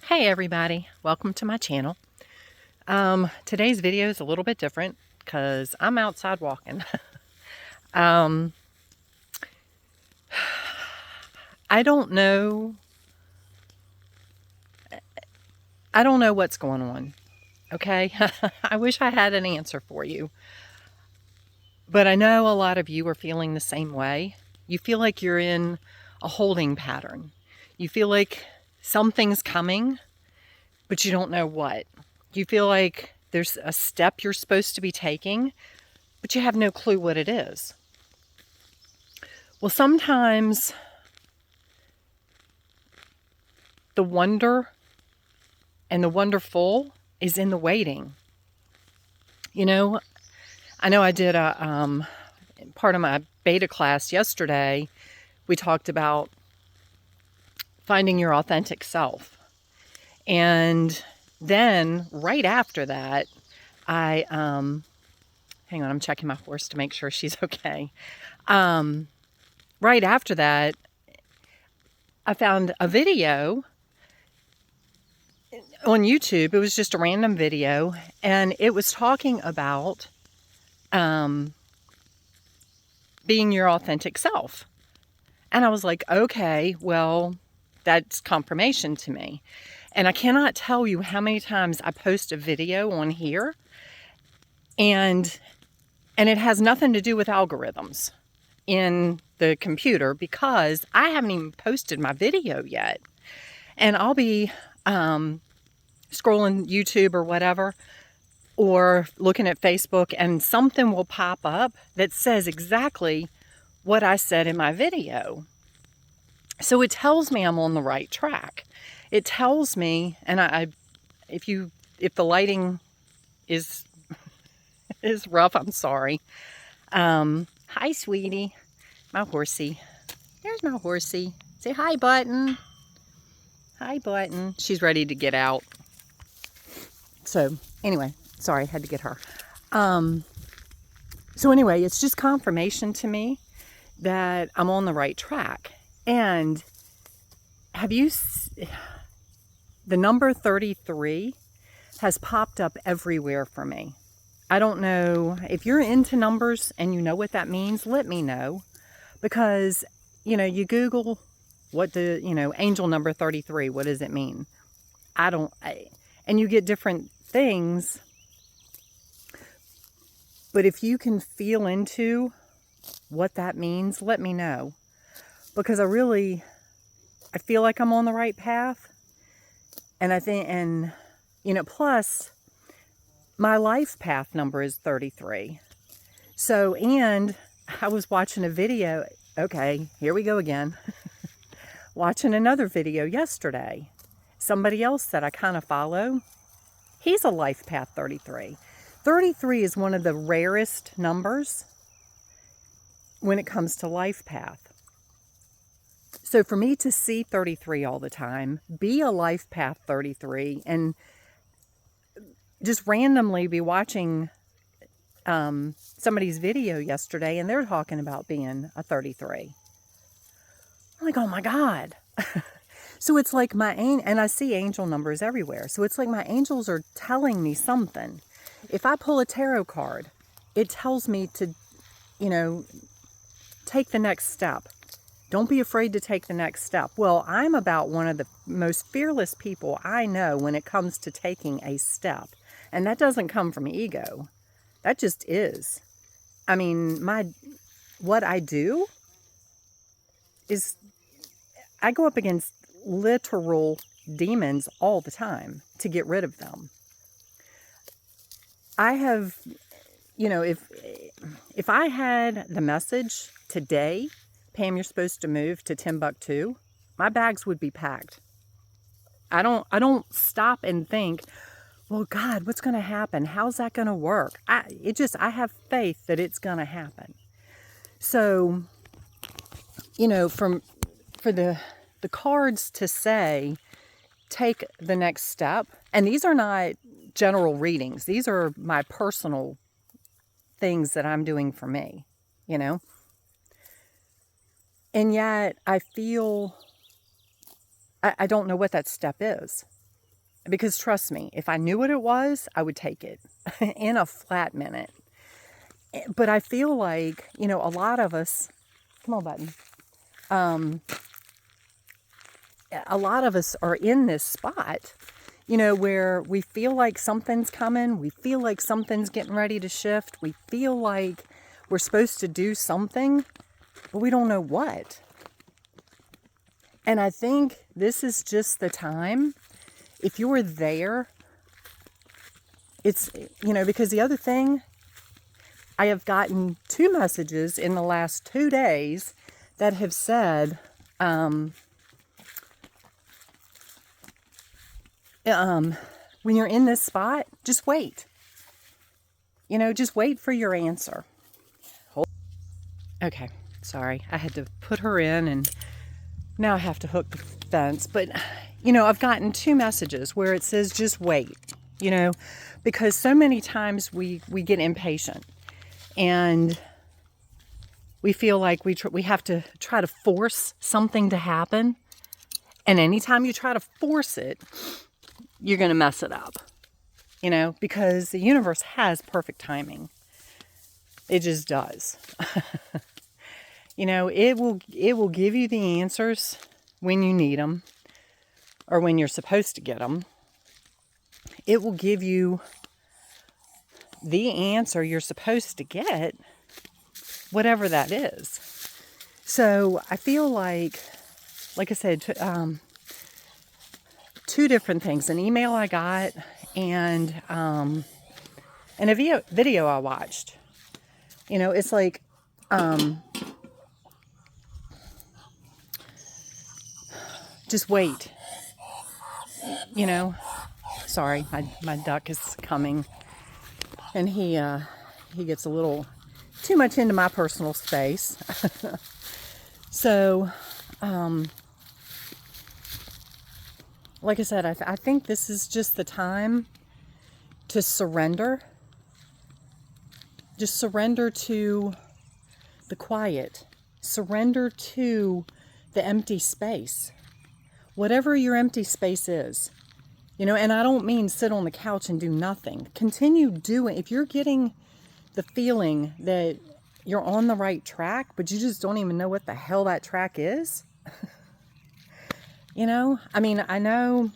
Hey everybody, welcome to my channel. Today's video is a little bit different because I'm outside walking. um, I don't know. I don't know what's going on. Okay, I wish I had an answer for you, but I know a lot of you are feeling the same way. You feel like you're in a holding pattern. You feel like something's coming, but you don't know what. You feel like there's a step you're supposed to be taking, but you have no clue what it is. Well, sometimes the wonder and the wonderful is in the waiting. You know, I know I did a part of my beta class yesterday. We talked about finding your authentic self. And then right after that, I hang on, I'm checking my horse to make sure she's okay. Right after that, I found a video on YouTube. It was just a random video, and it was talking about being your authentic self. And I was like, okay, well, that's confirmation to me. And I cannot tell you how many times I post a video on here, and it has nothing to do with algorithms in the computer, because I haven't even posted my video yet. And I'll be scrolling YouTube or whatever, or looking at Facebook, and something will pop up that says exactly what I said in my video. So it tells me I'm on the right track. It tells me, and if the lighting is is rough, I'm sorry. Hi, sweetie, my horsey. There's my horsey. Say hi, Button. Hi, Button. She's ready to get out. So anyway, sorry, I had to get her. So anyway, it's just confirmation to me that I'm on the right track. And the number 33 has popped up everywhere for me. I don't know if you're into numbers and you know what that means, let me know. Because, you Google angel number 33, what does it mean? And you get different things. But if you can feel into what that means, let me know. Because I feel like I'm on the right path. And plus my life path number is 33. So, and I was watching a video. Okay, here we go again. Watching another video yesterday. Somebody else that I kind of follow, he's a life path 33. 33 is one of the rarest numbers when it comes to life path. So for me to see 33 all the time, be a life path 33, and just randomly be watching somebody's video yesterday, and they're talking about being a 33. I'm like, oh my God. So it's like and I see angel numbers everywhere. So it's like my angels are telling me something. If I pull a tarot card, it tells me to, take the next step. Don't be afraid to take the next step. Well, I'm about one of the most fearless people I know when it comes to taking a step. And that doesn't come from ego. That just is. I mean, what I do is I go up against literal demons all the time to get rid of them. I have, if I had the message today, Pam, you're supposed to move to Timbuktu, my bags would be packed. I don't stop and think, well, God, what's going to happen? How's that going to work? I have faith that it's going to happen. So, for the cards to say, take the next step, and these are not general readings. These are my personal things that I'm doing for me, And yet I feel, I don't know what that step is. Because trust me, if I knew what it was, I would take it in a flat minute. But I feel like, you know, a lot of us, come on, button. A lot of us are in this spot, you know, where we feel like something's coming. We feel like something's getting ready to shift. We feel like we're supposed to do something, but we don't know what. And I think this is just the time. If you're there, it's, you know, because the other thing, I have gotten 2 messages in the last 2 days that have said, when you're in this spot, just wait. You know, just wait for your answer. Okay, sorry. I had to put her in and now I have to hook the fence. But, you know, I've gotten 2 messages where it says just wait, you know, because so many times we get impatient and we feel like we have to try to force something to happen. And anytime you try to force it, you're going to mess it up, you know, because the universe has perfect timing. It just does. You know, it will give you the answers when you need them or when you're supposed to get them. It will give you the answer you're supposed to get, whatever that is. So I feel like I said, 2 different things, an email I got and a video I watched. You know, it's like, just wait, you know. Sorry, my duck is coming and he gets a little too much into my personal space. So, like I said, I think this is just the time to surrender. Just surrender to the quiet. Surrender to the empty space. Whatever your empty space is. You know, and I don't mean sit on the couch and do nothing. Continue doing. If you're getting the feeling that you're on the right track, but you just don't even know what the hell that track is. You know, I mean, I know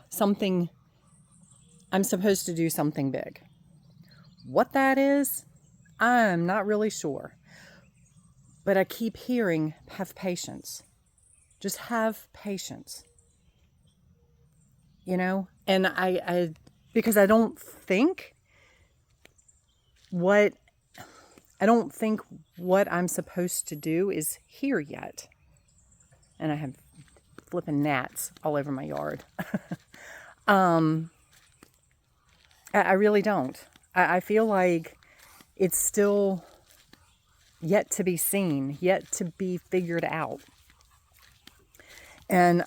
something, I'm supposed to do something big. What that is, I'm not really sure. But I keep hearing, have patience. Just have patience. You know, and I because I don't think what I'm supposed to do is here yet. And I have flipping gnats all over my yard. I really don't. I feel like it's still yet to be seen, yet to be figured out. And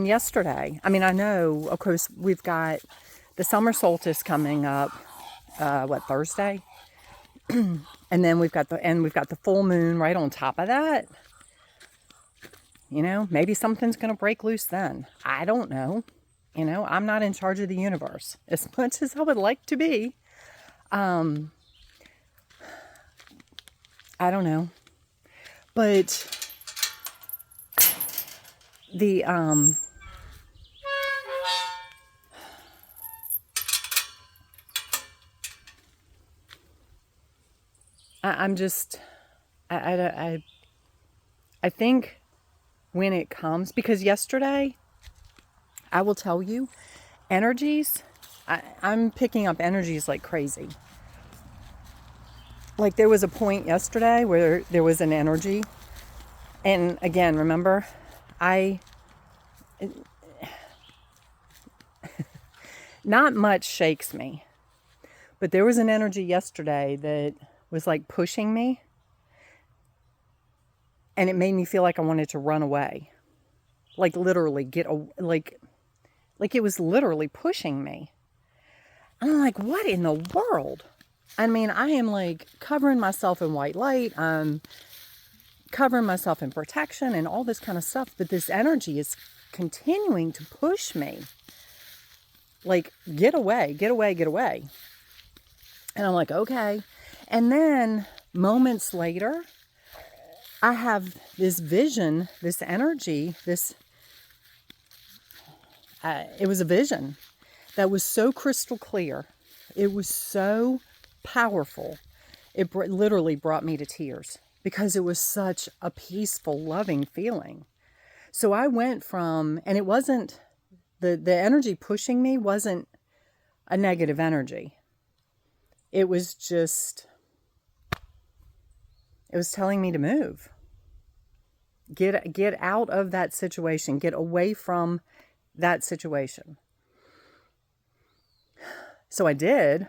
yesterday, I mean, I know, of course, we've got the summer solstice coming up, Thursday? And then we've got the full moon right on top of that. You know, maybe something's going to break loose then. I don't know. You know, I'm not in charge of the universe as much as I would like to be. I don't know. But the I think when it comes, because yesterday, I will tell you, energies, I'm picking up energies like crazy. Like there was a point yesterday where there was an energy. And again, remember, not much shakes me. But there was an energy yesterday that was like pushing me. And it made me feel like I wanted to run away. Like literally like it was literally pushing me. I'm like, what in the world? I mean, I am like covering myself in white light. I'm covering myself in protection and all this kind of stuff. But this energy is continuing to push me. Like, get away, get away, get away. And I'm like, okay. And then moments later, I have this vision, this energy, it was a vision that was so crystal clear. It was so powerful. It literally brought me to tears because it was such a peaceful, loving feeling. So I went from, and it wasn't, the energy pushing me wasn't a negative energy. It was just, it was telling me to move. Get out of that situation. Get away from that situation. So I did.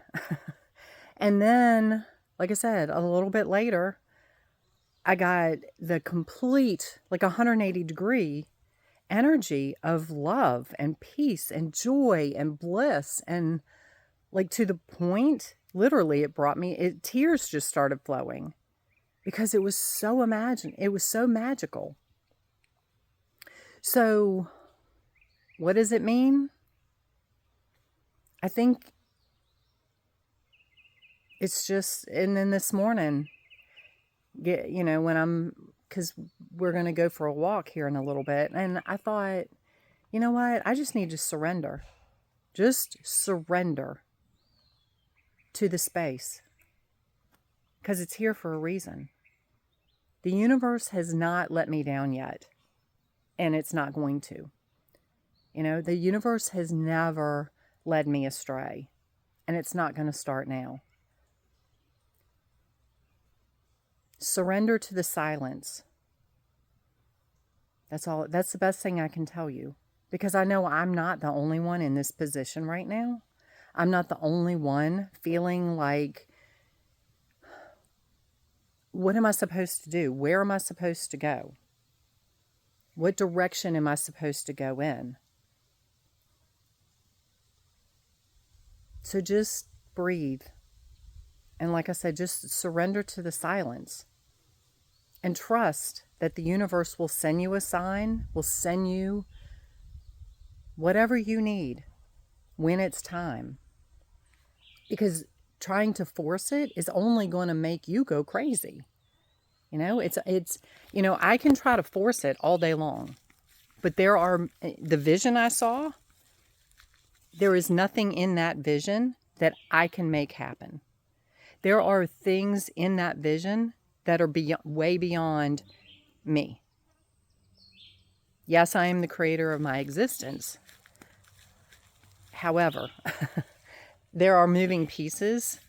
And then, like I said, a little bit later, I got the complete, like 180-degree energy of love and peace and joy and bliss. And like to the point, literally, tears just started flowing because it was so it was so magical. So what does it mean? I think it's just, and then this morning, because we're going to go for a walk here in a little bit. And I thought, you know what? I just need to surrender. Just surrender to the space. Because it's here for a reason. The universe has not let me down yet. And it's not going to. The universe has never led me astray. And it's not going to start now. Surrender to the silence. That's all. That's the best thing I can tell you. Because I know I'm not the only one in this position right now. I'm not the only one feeling like, what am I supposed to do? Where am I supposed to go? What direction am I supposed to go in? So just breathe. And like I said, just surrender to the silence. And trust that the universe will send you a sign, will send you whatever you need when it's time. Because trying to force it is only going to make you go crazy. I can try to force it all day long. But the vision I saw, there is nothing in that vision that I can make happen. There are things in that vision that are way beyond me. Yes, I am the creator of my existence. However, there are moving pieces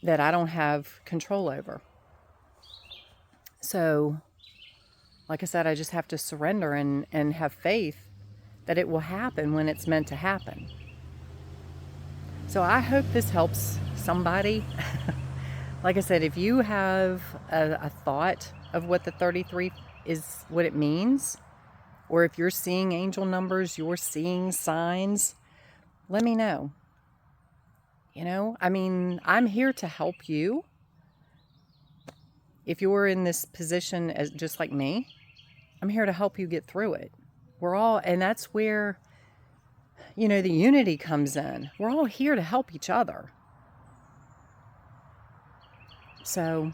that I don't have control over. So, like I said, I just have to surrender and have faith that it will happen when it's meant to happen. So I hope this helps somebody. Like I said, if you have a thought of what the 33 is, what it means, or if you're seeing angel numbers, you're seeing signs, let me know. I'm here to help you. If you're in this position as just like me, I'm here to help you get through it. And that's where, the unity comes in. We're all here to help each other. So,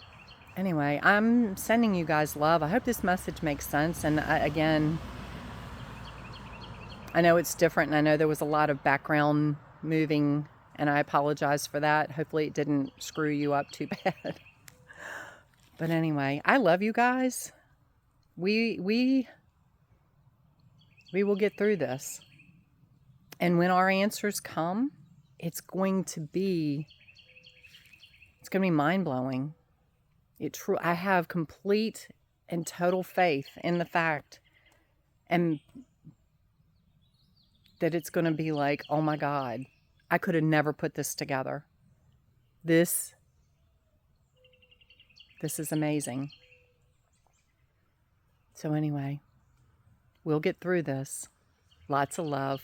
anyway, I'm sending you guys love. I hope this message makes sense. And again, I know it's different, and I know there was a lot of background moving, and I apologize for that. Hopefully it didn't screw you up too bad. But anyway, I love you guys. We will get through this. And when our answers come, it's going to be mind-blowing. I have complete and total faith in the fact and that it's going to be like, oh my God, I could have never put this together. This is amazing. So anyway, we'll get through this. Lots of love.